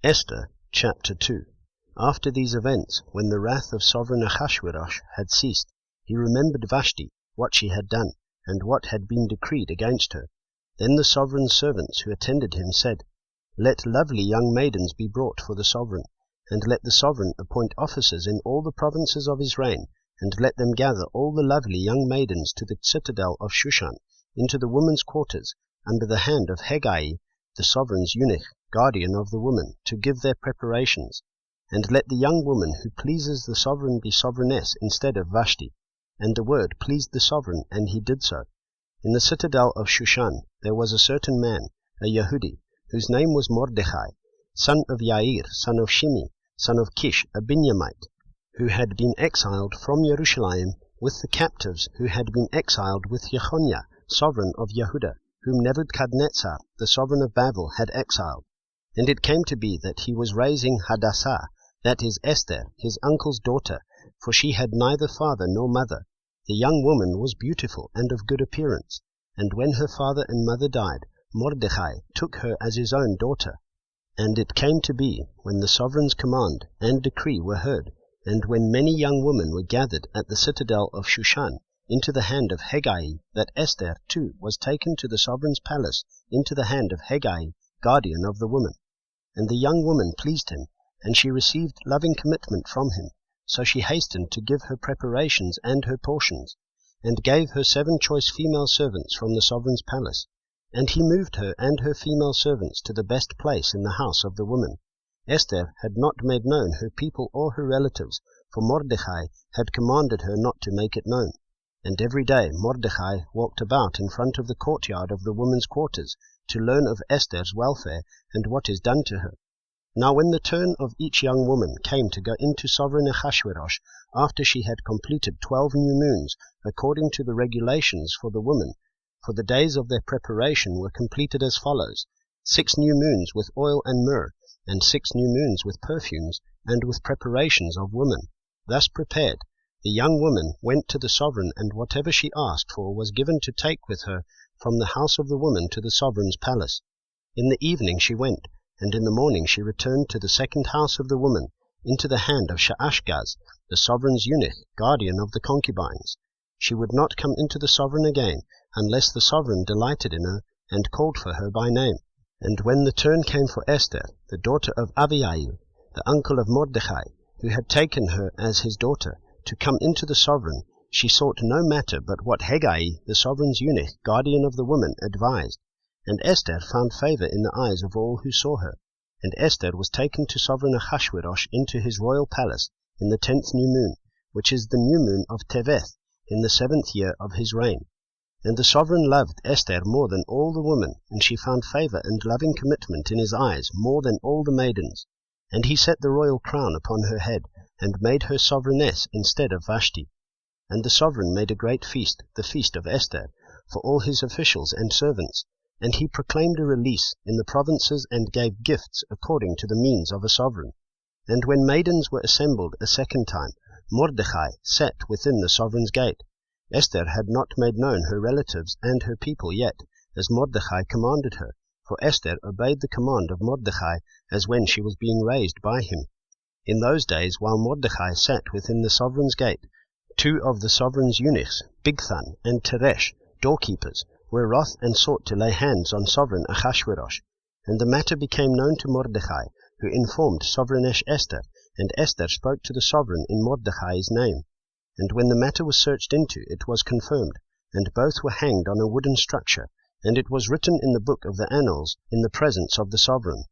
Esther chapter 2. After these events, when the wrath of sovereign Ahasuerus had ceased, he remembered Vashti, what she had done, and what had been decreed against her. Then the sovereign's servants who attended him said, Let lovely young maidens be brought for the sovereign, and let the sovereign appoint officers in all the provinces of his reign, and let them gather all the lovely young maidens to the citadel of Shushan, into the women's quarters, under the hand of Hegai, the sovereign's eunuch, guardian of the women, to give their preparations. And let the young woman who pleases the sovereign be sovereigness instead of Vashti. And the word pleased the sovereign, and he did so. In the citadel of Shushan there was a certain man, a Yehudi, whose name was Mordechai, son of Yair, son of Shimi, son of Kish, a Binyamite, who had been exiled from Jerusalem with the captives who had been exiled with Jechoniah, sovereign of Yehuda, whom Nebuchadnezzar, the sovereign of Babel, had exiled. And it came to be that he was raising Hadassah, that is Esther, his uncle's daughter, for she had neither father nor mother. The young woman was beautiful and of good appearance, and when her father and mother died, Mordechai took her as his own daughter. And it came to be, when the sovereign's command and decree were heard, and when many young women were gathered at the citadel of Shushan, into the hand of Hegai, that Esther too was taken to the sovereign's palace, into the hand of Hegai, guardian of the woman. And the young woman pleased him, and she received loving commitment from him. So she hastened to give her preparations and her portions, and gave her 7 choice female servants from the sovereign's palace. And he moved her and her female servants to the best place in the house of the woman. Esther had not made known her people or her relatives, for Mordechai had commanded her not to make it known. And every day Mordechai walked about in front of the courtyard of the women's quarters, to learn of Esther's welfare and what is done to her. Now when the turn of each young woman came to go into sovereign Ahasuerus, after she had completed 12 new moons, according to the regulations for the women, for the days of their preparation were completed as follows: 6 new moons with oil and myrrh, and 6 new moons with perfumes, and with preparations of women. Thus prepared, the young woman went to the sovereign, and whatever she asked for was given to take with her from the house of the woman to the sovereign's palace. In the evening she went, and in the morning she returned to the second house of the woman, into the hand of Shaashgaz, the sovereign's eunuch, guardian of the concubines. She would not come into the sovereign again, unless the sovereign delighted in her, and called for her by name. And when the turn came for Esther, the daughter of Abihail, the uncle of Mordechai, who had taken her as his daughter, to come into the sovereign, she sought no matter but what Hegai, the sovereign's eunuch, guardian of the woman, advised. And Esther found favor in the eyes of all who saw her. And Esther was taken to sovereign Ahasuerus into his royal palace in the 10th new moon, which is the new moon of Teveth, in the 7th year of his reign. And the sovereign loved Esther more than all the women, and she found favor and loving commitment in his eyes more than all the maidens. And he set the royal crown upon her head, and made her sovereigness instead of Vashti. And the sovereign made a great feast, the feast of Esther, for all his officials and servants. And he proclaimed a release in the provinces, and gave gifts according to the means of a sovereign. And when maidens were assembled a second time, Mordechai sat within the sovereign's gate. Esther had not made known her relatives and her people yet, as Mordechai commanded her, for Esther obeyed the command of Mordechai, as when she was being raised by him. In those days, while Mordechai sat within the sovereign's gate, 2 of the sovereign's eunuchs, Bigthan and Teresh, doorkeepers, were wroth and sought to lay hands on sovereign Ahasuerus. And the matter became known to Mordechai, who informed sovereigness Esther, and Esther spoke to the sovereign in Mordechai's name. And when the matter was searched into, it was confirmed, and both were hanged on a wooden structure, and it was written in the book of the annals in the presence of the sovereign.